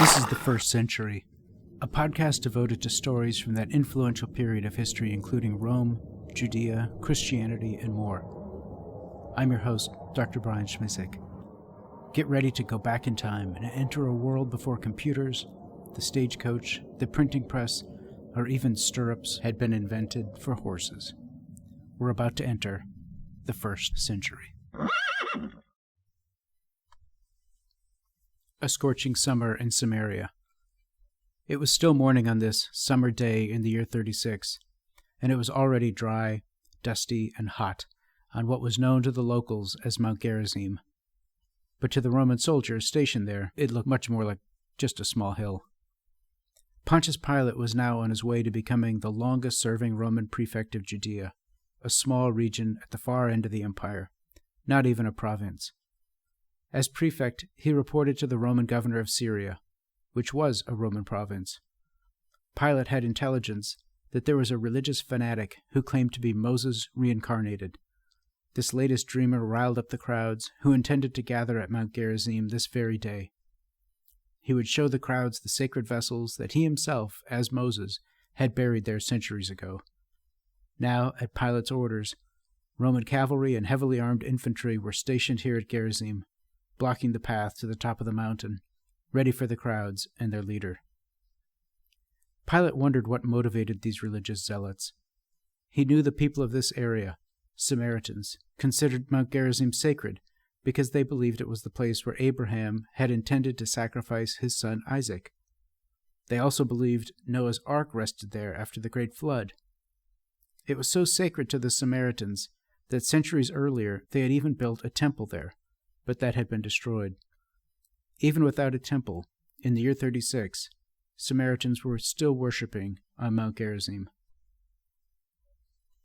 This is The First Century, a podcast devoted to stories from that influential period of history including Rome, Judea, Christianity, and more. I'm your host, Dr. Brian Schmisek. Get ready to go back in time and enter a world before computers, the stagecoach, the printing press, or even stirrups had been invented for horses. We're about to enter the first century. A scorching summer in Samaria. It was still morning on this summer day in the year 36, and it was already dry, dusty, and hot on what was known to the locals as Mount Gerizim. But to the Roman soldiers stationed there, it looked much more like just a small hill. Pontius Pilate was now on his way to becoming the longest-serving Roman prefect of Judea, a small region at the far end of the empire, not even a province. As prefect, he reported to the Roman governor of Syria, which was a Roman province. Pilate had intelligence that there was a religious fanatic who claimed to be Moses reincarnated. This latest dreamer riled up the crowds who intended to gather at Mount Gerizim this very day. He would show the crowds the sacred vessels that he himself, as Moses, had buried there centuries ago. Now, at Pilate's orders, Roman cavalry and heavily armed infantry were stationed here at Gerizim, blocking the path to the top of the mountain, ready for the crowds and their leader. Pilate wondered what motivated these religious zealots. He knew the people of this area, Samaritans, considered Mount Gerizim sacred because they believed it was the place where Abraham had intended to sacrifice his son Isaac. They also believed Noah's Ark rested there after the Great Flood. It was so sacred to the Samaritans that centuries earlier they had even built a temple there, but that had been destroyed. Even without a temple, in the year 36, Samaritans were still worshipping on Mount Gerizim.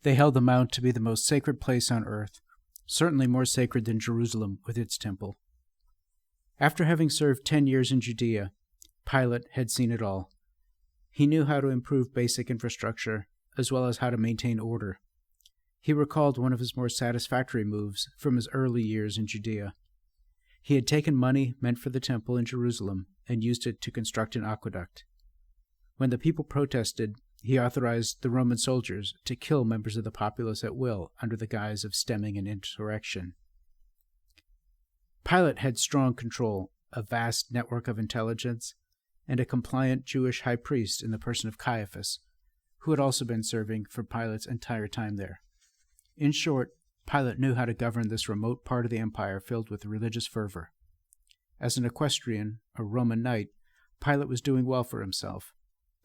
They held the mount to be the most sacred place on earth, certainly more sacred than Jerusalem with its temple. After having served 10 years in Judea, Pilate had seen it all. He knew how to improve basic infrastructure, as well as how to maintain order. He recalled one of his more satisfactory moves from his early years in Judea. He had taken money meant for the temple in Jerusalem and used it to construct an aqueduct. When the people protested, he authorized the Roman soldiers to kill members of the populace at will under the guise of stemming an insurrection. Pilate had strong control, a vast network of intelligence, and a compliant Jewish high priest in the person of Caiaphas, who had also been serving for Pilate's entire time there. In short, Pilate knew how to govern this remote part of the empire filled with religious fervor. As an equestrian, a Roman knight, Pilate was doing well for himself.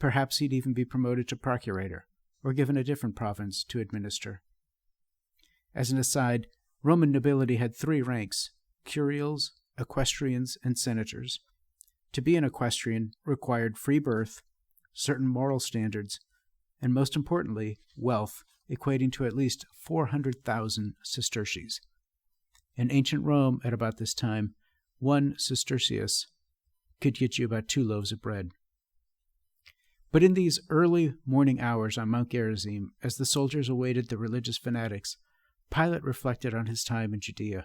Perhaps he'd even be promoted to procurator, or given a different province to administer. As an aside, Roman nobility had 3 ranks: curials, equestrians, and senators. To be an equestrian required free birth, certain moral standards, and most importantly, wealth, equating to at least 400,000 sesterces. In ancient Rome at about this time, 1 sesterces could get you about 2 loaves of bread. But in these early morning hours on Mount Gerizim, as the soldiers awaited the religious fanatics, Pilate reflected on his time in Judea.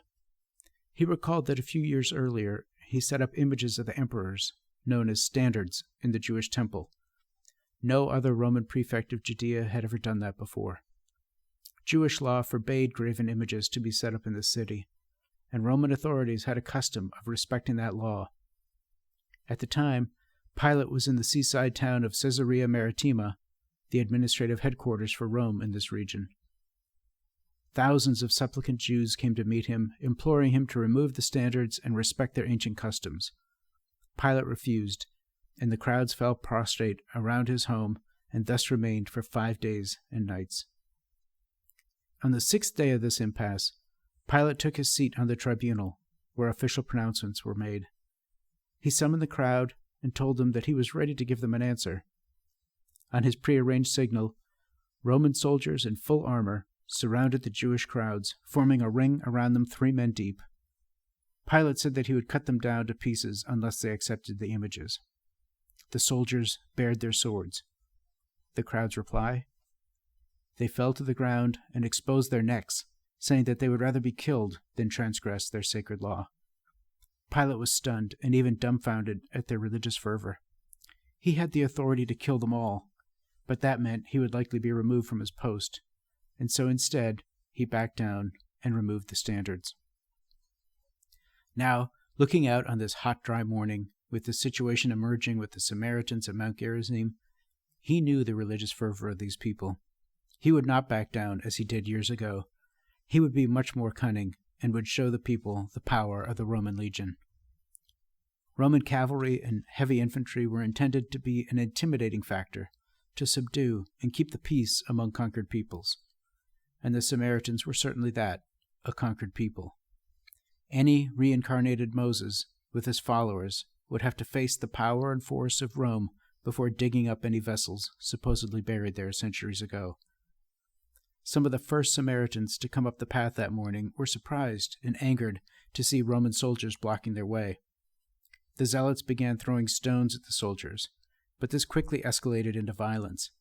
He recalled that a few years earlier he set up images of the emperors, known as standards, in the Jewish temple. No other Roman prefect of Judea had ever done that before. Jewish law forbade graven images to be set up in the city, and Roman authorities had a custom of respecting that law. At the time, Pilate was in the seaside town of Caesarea Maritima, the administrative headquarters for Rome in this region. Thousands of supplicant Jews came to meet him, imploring him to remove the standards and respect their ancient customs. Pilate refused, and the crowds fell prostrate around his home and thus remained for 5 days and nights. On the 6th day of this impasse, Pilate took his seat on the tribunal, where official pronouncements were made. He summoned the crowd and told them that he was ready to give them an answer. On his prearranged signal, Roman soldiers in full armor surrounded the Jewish crowds, forming a ring around them 3 men deep. Pilate said that he would cut them down to pieces unless they accepted the images. The soldiers bared their swords. The crowd's reply? They fell to the ground and exposed their necks, saying that they would rather be killed than transgress their sacred law. Pilate was stunned and even dumbfounded at their religious fervor. He had the authority to kill them all, but that meant he would likely be removed from his post, and so instead he backed down and removed the standards. Now, looking out on this hot, dry morning, with the situation emerging with the Samaritans at Mount Gerizim, he knew the religious fervor of these people. He would not back down as he did years ago. He would be much more cunning and would show the people the power of the Roman legion. Roman cavalry and heavy infantry were intended to be an intimidating factor, to subdue and keep the peace among conquered peoples. And the Samaritans were certainly that, a conquered people. Any reincarnated Moses, with his followers, would have to face the power and force of Rome before digging up any vessels supposedly buried there centuries ago. Some of the first Samaritans to come up the path that morning were surprised and angered to see Roman soldiers blocking their way. The zealots began throwing stones at the soldiers, but this quickly escalated into violence.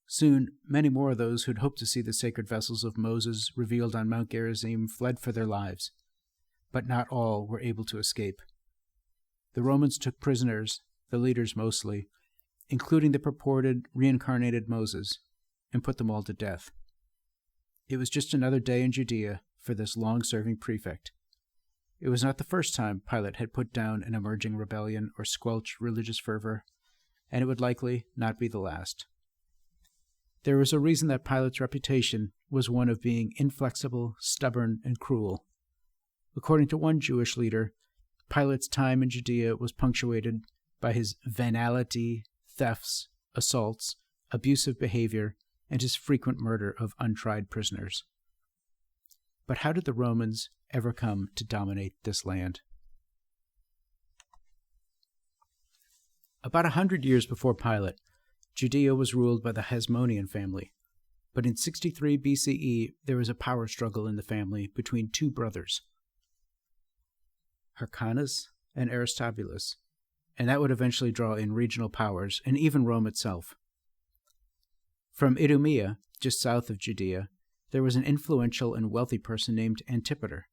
Soon, many more of those who'd hoped to see the sacred vessels of Moses revealed on Mount Gerizim fled for their lives, but not all were able to escape. The Romans took prisoners, the leaders mostly, including the purported reincarnated Moses, and put them all to death. It was just another day in Judea for this long-serving prefect. It was not the first time Pilate had put down an emerging rebellion or squelched religious fervor, and it would likely not be the last. There was a reason that Pilate's reputation was one of being inflexible, stubborn, and cruel. According to one Jewish leader, Pilate's time in Judea was punctuated by his venality, thefts, assaults, abusive behavior, and his frequent murder of untried prisoners. But how did the Romans ever come to dominate this land? About 100 years before Pilate, Judea was ruled by the Hasmonean family, but in 63 BCE there was a power struggle in the family between two brothers, Hyrcanus and Aristobulus, and that would eventually draw in regional powers and even Rome itself. From Idumea, just south of Judea, there was an influential and wealthy person named Antipater,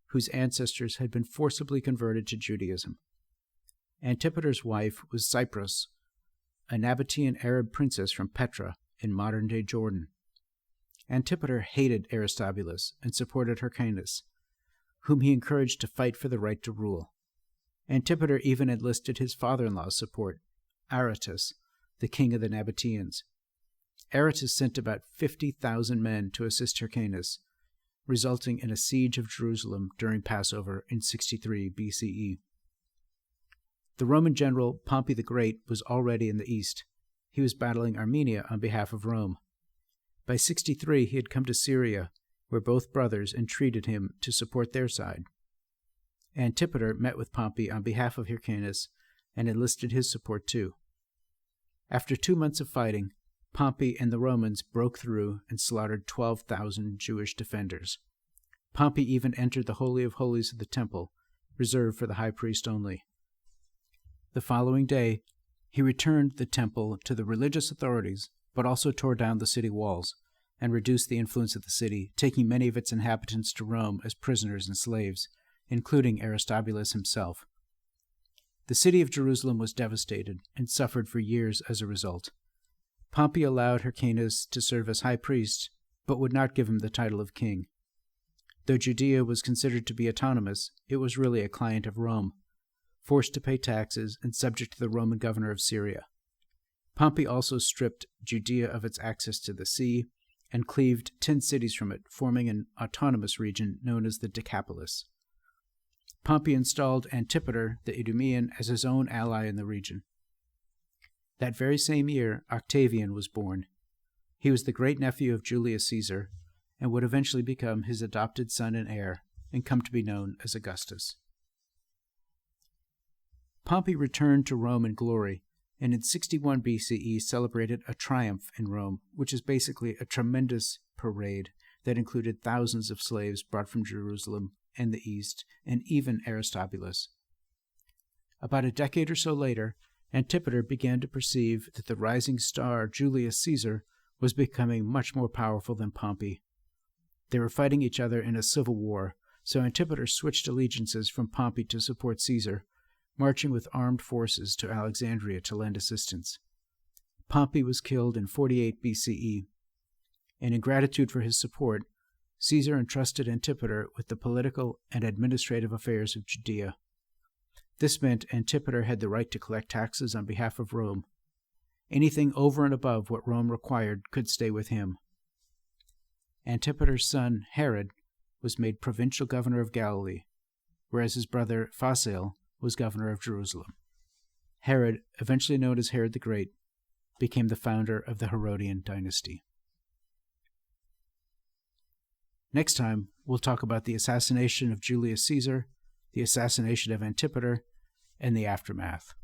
whose ancestors had been forcibly converted to Judaism. Antipater's wife was Cyprus, a Nabatean Arab princess from Petra in modern-day Jordan. Antipater hated Aristobulus and supported Hyrcanus, whom he encouraged to fight for the right to rule. Antipater even enlisted his father-in-law's support, Aretas, the king of the Nabateans. Aretas sent about 50,000 men to assist Hyrcanus, resulting in a siege of Jerusalem during Passover in 63 BCE. The Roman general Pompey the Great was already in the east. He was battling Armenia on behalf of Rome. By 63 he had come to Syria, where both brothers entreated him to support their side. Antipater met with Pompey on behalf of Hyrcanus and enlisted his support too. After 2 months of fighting, Pompey and the Romans broke through and slaughtered 12,000 Jewish defenders. Pompey even entered the Holy of Holies of the temple, reserved for the high priest only. The following day, he returned the temple to the religious authorities, but also tore down the city walls and reduced the influence of the city, taking many of its inhabitants to Rome as prisoners and slaves, including Aristobulus himself. The city of Jerusalem was devastated and suffered for years as a result. Pompey allowed Hyrcanus to serve as high priest, but would not give him the title of king. Though Judea was considered to be autonomous, it was really a client of Rome, forced to pay taxes and subject to the Roman governor of Syria. Pompey also stripped Judea of its access to the sea and cleaved 10 cities from it, forming an autonomous region known as the Decapolis. Pompey installed Antipater, the Idumean, as his own ally in the region. That very same year, Octavian was born. He was the great-nephew of Julius Caesar and would eventually become his adopted son and heir and come to be known as Augustus. Pompey returned to Rome in glory, and in 61 BCE celebrated a triumph in Rome, which is basically a tremendous parade that included thousands of slaves brought from Jerusalem and the east, and even Aristobulus. About a decade or so later, Antipater began to perceive that the rising star Julius Caesar was becoming much more powerful than Pompey. They were fighting each other in a civil war, so Antipater switched allegiances from Pompey to support Caesar, marching with armed forces to Alexandria to lend assistance. Pompey was killed in 48 BCE, and in gratitude for his support, Caesar entrusted Antipater with the political and administrative affairs of Judea. This meant Antipater had the right to collect taxes on behalf of Rome. Anything over and above what Rome required could stay with him. Antipater's son, Herod, was made provincial governor of Galilee, whereas his brother Phasael was governor of Jerusalem. Herod, eventually known as Herod the Great, became the founder of the Herodian dynasty. Next time, we'll talk about the assassination of Julius Caesar, the assassination of Antipater, and the aftermath.